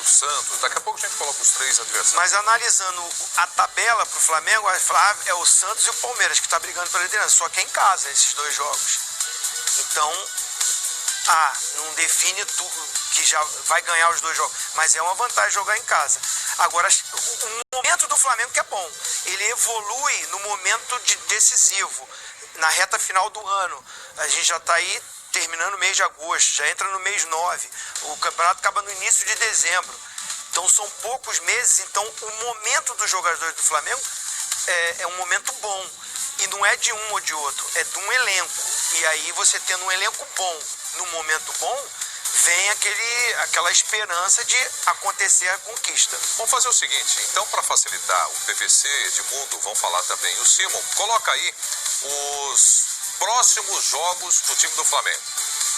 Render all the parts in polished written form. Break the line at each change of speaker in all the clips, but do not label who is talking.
Santos. Daqui a pouco a gente coloca os 3 adversários.
Mas analisando a tabela pro Flamengo, vai falar, é o Santos e o Palmeiras que tá brigando pela liderança. Só que é em casa, esses 2 jogos. Então, não define tudo que já vai ganhar os 2 jogos. Mas é uma vantagem jogar em casa. Agora, o momento do Flamengo que é bom. Ele evolui no momento decisivo, na reta final do ano. A gente já tá aí terminando o mês de agosto, já entra no mês 9. O campeonato acaba no início de dezembro. Então são poucos meses, então o momento dos jogadores do Flamengo é um momento bom. E não é de um ou de outro, é de um elenco. E aí você tendo um elenco bom, no momento bom, vem aquela esperança de acontecer a conquista.
Vamos fazer o seguinte, então, para facilitar, o PVC, Edmundo, vão falar também, e o Simon, coloca aí os próximos jogos do time do Flamengo.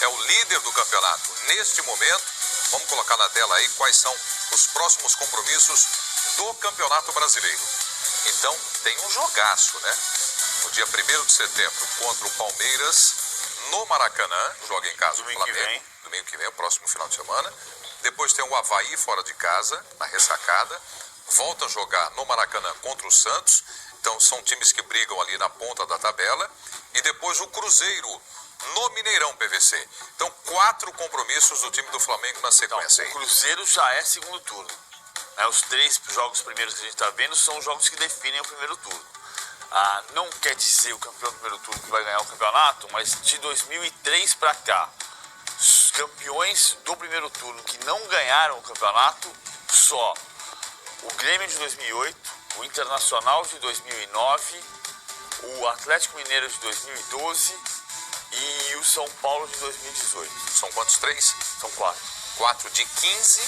É o líder do campeonato neste momento. Vamos colocar na tela aí quais são os próximos compromissos do Campeonato Brasileiro. Então, tem um jogaço, né? No dia 1º de setembro, contra o Palmeiras, no Maracanã, joga em casa do Flamengo. Domingo que vem, o próximo final de semana. Depois tem o Avaí fora de casa, na ressacada. Volta a jogar no Maracanã contra o Santos. Então, são times que brigam ali na ponta da tabela. E depois o Cruzeiro no Mineirão, PVC. Então, 4 compromissos do time do Flamengo na sequência.
Então, o Cruzeiro já é segundo turno. Os 3 jogos primeiros que a gente está vendo são os jogos que definem o primeiro turno. Não quer dizer o campeão do primeiro turno que vai ganhar o campeonato, mas de 2003 para cá, os campeões do primeiro turno que não ganharam o campeonato, só o Grêmio de 2008, o Internacional de 2009, o Atlético Mineiro de 2012 e o São Paulo de 2018.
São quantos? 3?
São 4.
4 de 15,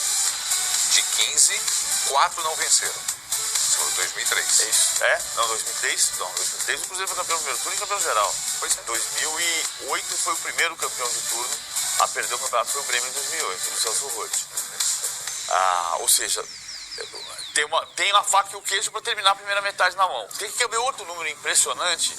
4 não venceram. Foi 2003.
É isso. Não, 2003. Não, 2003 o Cruzeiro foi campeão do primeiro turno e campeão geral.
Pois é.
2008 foi o primeiro campeão de turno a perder o campeonato, foi o Grêmio em 2008, no Celso Roth. Ou seja, tem uma faca e o queijo para terminar a primeira metade na mão. Tem que ver outro número impressionante.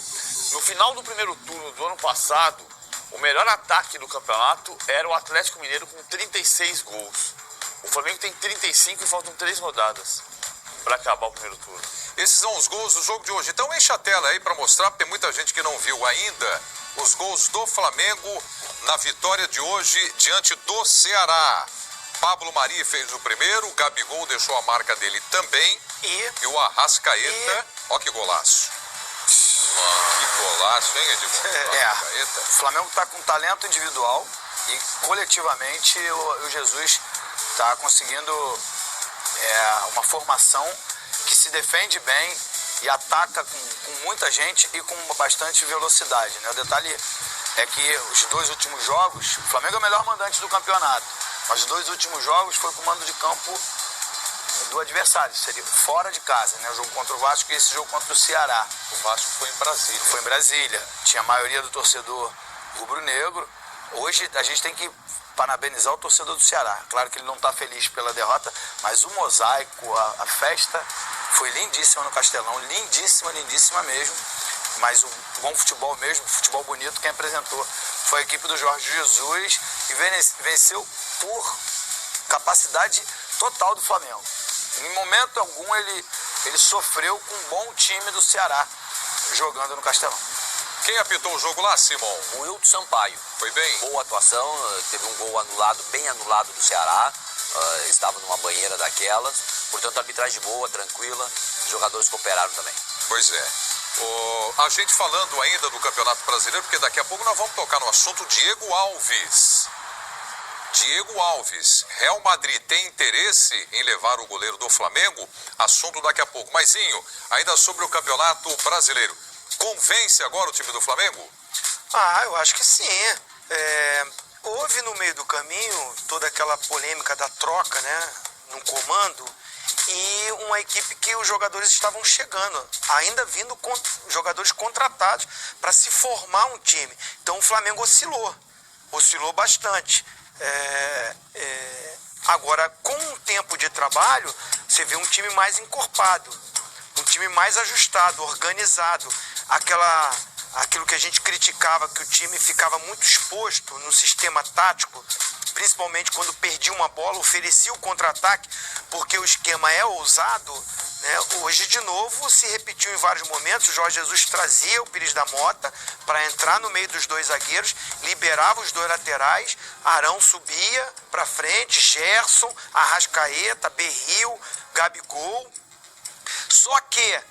No final do primeiro turno do ano passado, o melhor ataque do campeonato era o Atlético Mineiro com 36 gols. O Flamengo tem 35 e faltam 3 rodadas para acabar o primeiro turno.
Esses são os gols do jogo de hoje. Então enche a tela aí para mostrar, porque tem muita gente que não viu ainda os gols do Flamengo na vitória de hoje diante do Ceará. Pablo Mari fez o primeiro, o Gabigol deixou a marca dele também. E o Arrascaeta, ó que golaço. Que golaço, hein, Edmundo?
O Flamengo está com talento individual e coletivamente o Jesus está conseguindo uma formação que se defende bem e ataca com muita gente e com bastante velocidade, né? O detalhe é que os 2 últimos jogos, o Flamengo é o melhor mandante do campeonato, mas os 2 últimos jogos foi com o mando de campo do adversário, seria fora de casa, né? O jogo contra o Vasco e esse jogo contra o Ceará.
O Vasco foi em Brasília.
Foi em Brasília. Tinha a maioria do torcedor rubro-negro. Hoje a gente tem que parabenizar o torcedor do Ceará. Claro que ele não está feliz pela derrota, mas o mosaico, a festa foi lindíssima no Castelão, lindíssima, lindíssima mesmo. Mas o bom futebol mesmo, futebol bonito, quem apresentou foi a equipe do Jorge Jesus e venceu por capacidade total do Flamengo. Em momento algum ele sofreu com um bom time do Ceará jogando no Castelão.
Quem apitou o jogo lá, Simon?
O Wilton Sampaio.
Foi bem?
Boa atuação, teve um gol anulado, bem anulado do Ceará. Estava numa banheira daquelas. Portanto, arbitragem boa, tranquila. Os jogadores cooperaram também.
Pois é. A gente falando ainda do Campeonato Brasileiro, porque daqui a pouco nós vamos tocar no assunto Diego Alves. Diego Alves, Real Madrid tem interesse em levar o goleiro do Flamengo? Assunto daqui a pouco. Maisinho, ainda sobre o Campeonato Brasileiro. Convence agora o time do Flamengo?
Eu acho que sim. Houve no meio do caminho toda aquela polêmica da troca, né, no comando, e uma equipe que os jogadores estavam chegando, ainda vindo com jogadores contratados para se formar um time. Então o Flamengo oscilou bastante. Agora, com um tempo de trabalho, você vê um time mais encorpado, um time mais ajustado, organizado. aquilo que a gente criticava, que o time ficava muito exposto no sistema tático, principalmente quando perdia uma bola, oferecia o contra-ataque, porque o esquema é ousado, né? Hoje, de novo, se repetiu em vários momentos. O Jorge Jesus trazia o Pires da Mota para entrar no meio dos dois zagueiros, liberava os dois laterais, Arão subia para frente, Gerson, Arrascaeta, Berril, Gabigol. Só que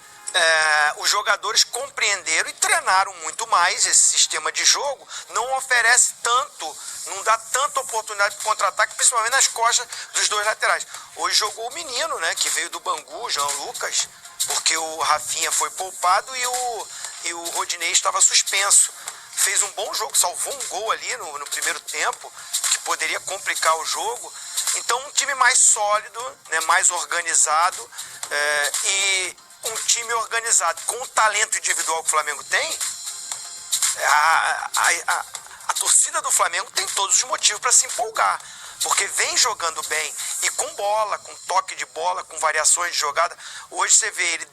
os jogadores compreenderam e treinaram muito mais esse sistema de jogo, não oferece tanto, não dá tanta oportunidade de contra-ataque, principalmente nas costas dos dois laterais. Hoje jogou o menino, né, que veio do Bangu, Jean Lucas, porque o Rafinha foi poupado e o Rodinei estava suspenso. Fez um bom jogo, salvou um gol ali no primeiro tempo, que poderia complicar o jogo. Então, um time mais sólido, né, mais organizado, e um time organizado com o talento individual que o Flamengo tem, a torcida do Flamengo tem todos os motivos para se empolgar, porque vem jogando bem e com bola, com toque de bola, com variações de jogada. Hoje você vê, ele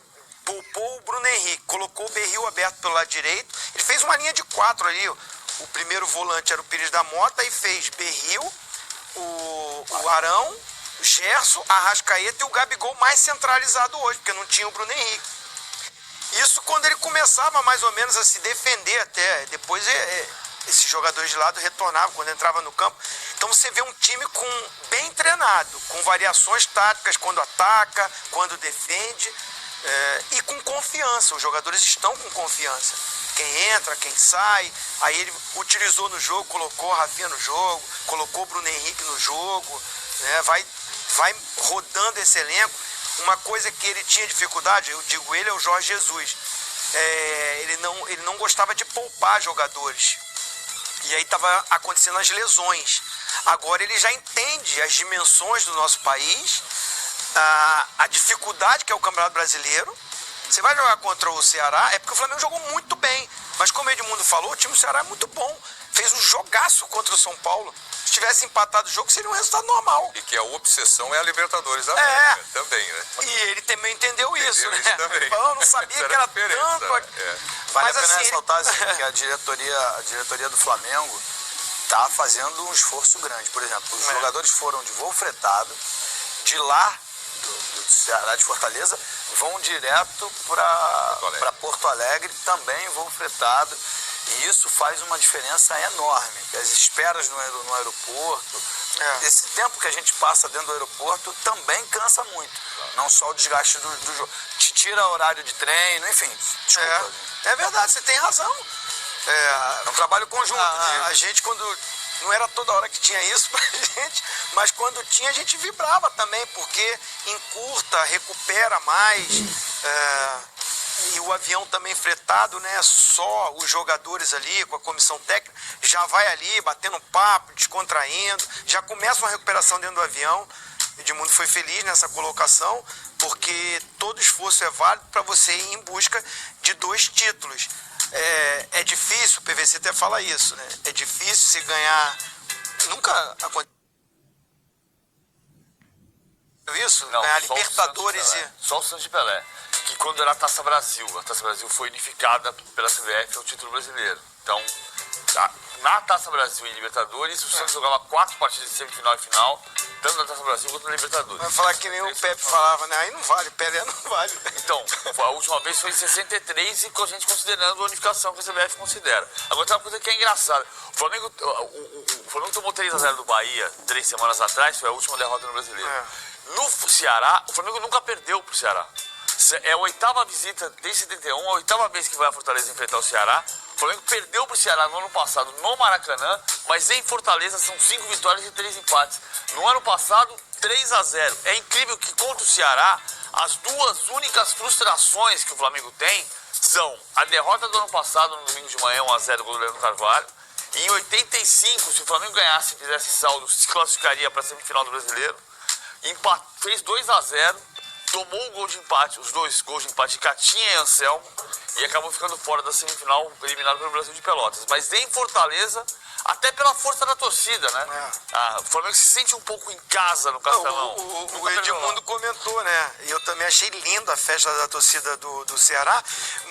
poupou o Bruno Henrique, colocou o Berril aberto pelo lado direito, ele fez uma linha de 4 ali. O primeiro volante era o Pires da Mota e fez Berril, o Arão, o Gerson, Arrascaeta e o Gabigol mais centralizado hoje, porque não tinha o Bruno Henrique. Isso quando ele começava mais ou menos a se defender até. Depois esses jogadores de lado retornavam quando entrava no campo. Então você vê um time bem treinado, com variações táticas quando ataca, quando defende, e com confiança. Os jogadores estão com confiança. Quem entra, quem sai. Aí ele utilizou no jogo, colocou a Rafinha no jogo, colocou o Bruno Henrique no jogo, né? Vai rodando esse elenco. Uma coisa que ele tinha dificuldade, eu digo ele, é o Jorge Jesus. Ele não gostava de poupar jogadores. E aí estava acontecendo as lesões. Agora ele já entende as dimensões do nosso país, a dificuldade que é o Campeonato Brasileiro. Você vai jogar contra o Ceará, é porque o Flamengo jogou muito bem. Mas como o Edmundo falou, o time do Ceará é muito bom. Fez um jogaço contra o São Paulo. Se tivesse empatado o jogo, seria um resultado normal.
E que a obsessão é a Libertadores da América também, né?
E ele também entendeu isso, né?
Também.
Eu não sabia que era tanto.
Vale a pena ressaltar que a diretoria do Flamengo está fazendo um esforço grande. Por exemplo, os jogadores foram de voo fretado, de lá do Ceará, de Fortaleza, vão direto para Porto Alegre, também voo fretado. E isso faz uma diferença enorme. As esperas no aeroporto, esse tempo que a gente passa dentro do aeroporto também cansa muito. Não só o desgaste do jogo. Te tira horário de treino, enfim. Desculpa.
É verdade, você tem razão.
É um trabalho conjunto.
A gente, quando... Não era toda hora que tinha isso pra gente, mas quando tinha, a gente vibrava também, porque encurta, recupera mais. E o avião também fretado, né? Só os jogadores ali, com a comissão técnica, já vai ali batendo papo, descontraindo, já começa uma recuperação dentro do avião. Edmundo foi feliz nessa colocação, porque todo esforço é válido para você ir em busca de 2 títulos. É difícil, o PVC até fala isso, né? É difícil se ganhar. Nunca aconteceu isso?
Não,
ganhar Libertadores
só o Santos de Pelé. Que quando era a Taça Brasil foi unificada pela CBF ao título brasileiro. Então, na Taça Brasil e Libertadores, o Santos jogava 4 partidas de semifinal e final, tanto na Taça Brasil quanto na Libertadores.
Vai falar que nem o Pepe falava, né? Aí não vale, Pelé não vale.
Então, a última vez foi em 63 e com a gente considerando a unificação que a CBF considera. Agora tem uma coisa que é engraçada. O Flamengo tomou 3-0 do Bahia 3 semanas atrás, foi a última derrota no Brasileiro. No Ceará, o Flamengo nunca perdeu pro Ceará. É a 8ª visita desde 71, a 8ª vez que vai a Fortaleza enfrentar o Ceará. O Flamengo perdeu para o Ceará no ano passado no Maracanã, mas em Fortaleza são 5 vitórias e 3 empates. No ano passado, 3-0. É incrível que contra o Ceará, as 2 únicas frustrações que o Flamengo tem são a derrota do ano passado, no domingo de manhã, 1-0 com o Leandro Carvalho. E em 85, se o Flamengo ganhasse e fizesse saldo, se classificaria para a semifinal do Brasileiro. Fez 2-0. Tomou o gol de empate, os 2 gols de empate de Catinha e Anselmo, e acabou ficando fora da semifinal, eliminado pelo Brasil de Pelotas. Mas em Fortaleza, até pela força da torcida, né? O Flamengo se sente um pouco em casa no Castelão.
O Edmundo comentou, né? E eu também achei linda a festa da torcida do Ceará,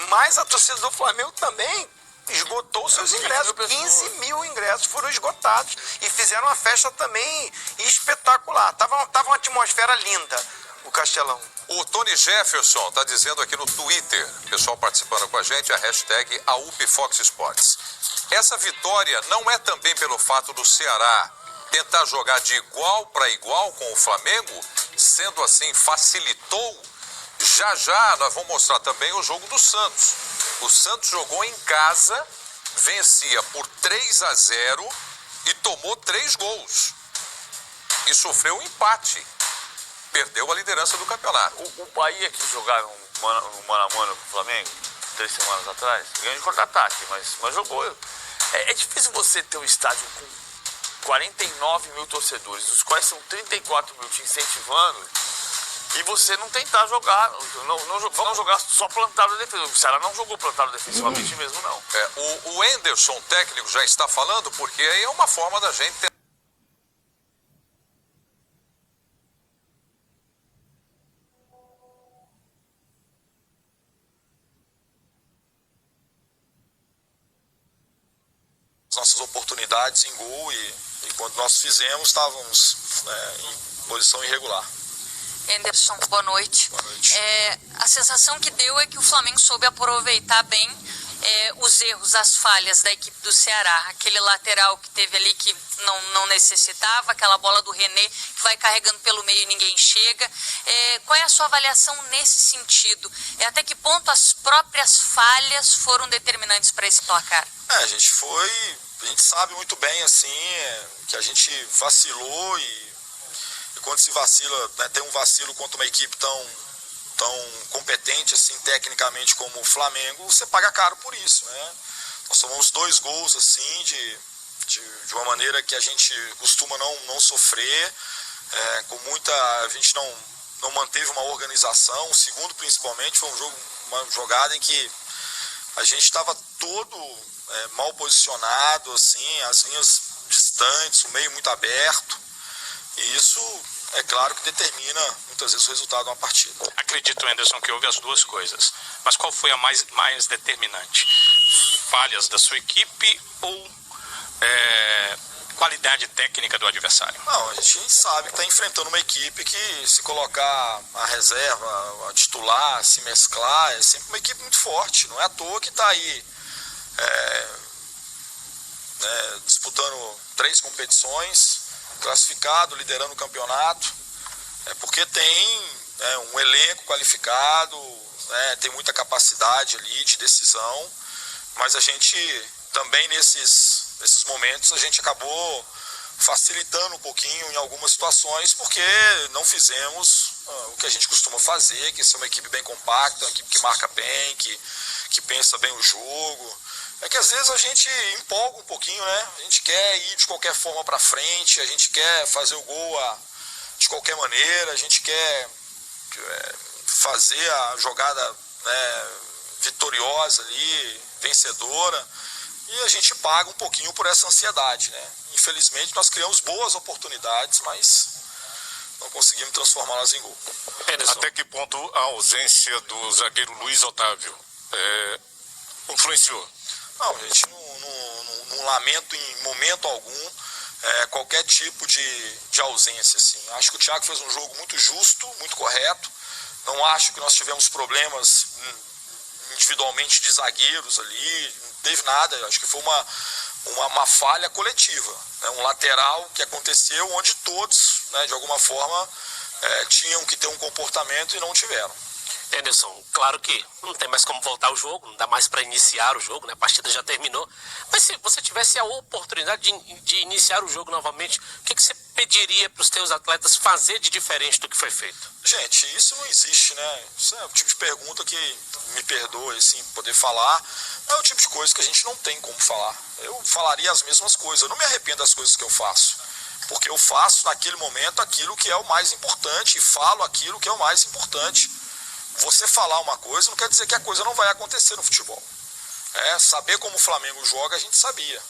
mas a torcida do Flamengo também esgotou seus ingressos. 15 mil ingressos foram esgotados e fizeram uma festa também espetacular. Tava uma atmosfera linda, o Castelão.
O Tony Jefferson está dizendo aqui no Twitter, pessoal participando com a gente, a hashtag #AUPFoxSports. Essa vitória não é também pelo fato do Ceará tentar jogar de igual para igual com o Flamengo, sendo assim, facilitou? Já nós vamos mostrar também o jogo do Santos. O Santos jogou em casa, vencia por 3-0 e tomou 3 gols. E sofreu um empate. Perdeu a liderança do campeonato.
O Bahia que jogaram no mano a mano com o Flamengo 3 semanas atrás, ganhou de contra-ataque, mas jogou. É difícil você ter um estádio com 49 mil torcedores, dos quais são 34 mil te incentivando, e você não tentar jogar, não jogar só plantado defesa. O Ceará não jogou plantado defensivamente mesmo, não.
O Anderson, técnico, já está falando, porque aí é uma forma da gente ter...
nossas oportunidades em gol e quando nós fizemos estávamos em posição irregular.
Anderson, boa noite.
Boa noite.
A sensação que deu é que o Flamengo soube aproveitar bem os erros, as falhas da equipe do Ceará. Aquele lateral que teve ali que não necessitava, aquela bola do René que vai carregando pelo meio e ninguém chega. Qual é a sua avaliação nesse sentido? Até que ponto as próprias falhas foram determinantes para esse placar?
A gente sabe muito bem assim que a gente vacilou e quando se vacila, né, tem um vacilo contra uma equipe tão competente assim tecnicamente como o Flamengo, você paga caro por isso, né? Nós tomamos 2 gols assim de uma maneira que a gente costuma não sofrer, a gente não manteve uma organização. O segundo principalmente foi uma jogada em que a gente estava todo mal posicionado, assim, as linhas distantes, o meio muito aberto, e isso é claro que determina muitas vezes o resultado de uma partida.
Acredito, Anderson, que houve as duas coisas, mas qual foi a mais determinante? Falhas da sua equipe ou qualidade técnica do adversário?
Não, a gente sabe que está enfrentando uma equipe que, se colocar a reserva, a titular, se mesclar, é sempre uma equipe muito forte. Não é à toa que está aí disputando 3 competições, classificado, liderando o campeonato, porque tem um elenco qualificado, tem muita capacidade ali de decisão, mas a gente também nesses momentos a gente acabou facilitando um pouquinho em algumas situações, porque não fizemos o que a gente costuma fazer, que é uma equipe bem compacta, uma equipe que marca bem, que pensa bem o jogo. É que às vezes a gente empolga um pouquinho, né? A gente quer ir de qualquer forma para frente, a gente quer fazer o gol de qualquer maneira, a gente quer fazer a jogada vitoriosa ali, vencedora, e a gente paga um pouquinho por essa ansiedade, né? Infelizmente nós criamos boas oportunidades, mas não conseguimos transformá-las em gol.
Até que ponto a ausência do zagueiro Luiz Otávio influenciou?
Não, a gente não lamento em momento algum qualquer tipo de ausência, assim. Acho que o Thiago fez um jogo muito justo, muito correto. Não acho que nós tivemos problemas individualmente de zagueiros ali, não teve nada. Acho que foi uma falha coletiva, né? Um lateral que aconteceu onde todos, né, de alguma forma, tinham que ter um comportamento e não tiveram.
Anderson, claro que não tem mais como voltar ao jogo, não dá mais para iniciar o jogo, né? A partida já terminou. Mas se você tivesse a oportunidade de iniciar o jogo novamente, o que você pediria para os teus atletas fazer de diferente do que foi feito?
Gente, isso não existe, né? Isso é o tipo de pergunta que, me perdoe, assim, poder falar, é o tipo de coisa que a gente não tem como falar. Eu falaria as mesmas coisas, eu não me arrependo das coisas que eu faço, porque eu faço naquele momento aquilo que é o mais importante e falo aquilo que é o mais importante. Você falar uma coisa não quer dizer que a coisa não vai acontecer no futebol. Saber como o Flamengo joga, a gente sabia.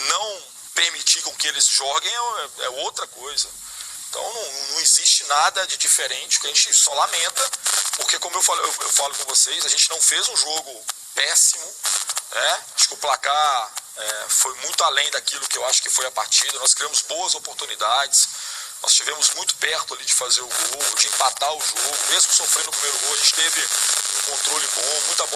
Não permitir com que eles joguem é outra coisa. Então não existe nada de diferente, que a gente só lamenta, porque como eu falo com vocês, a gente não fez um jogo péssimo. Acho que o placar foi muito além daquilo que eu acho que foi a partida. Nós criamos boas oportunidades. Nós estivemos muito perto ali de fazer o gol, de empatar o jogo. Mesmo sofrendo o primeiro gol, a gente teve um controle bom, muita bola.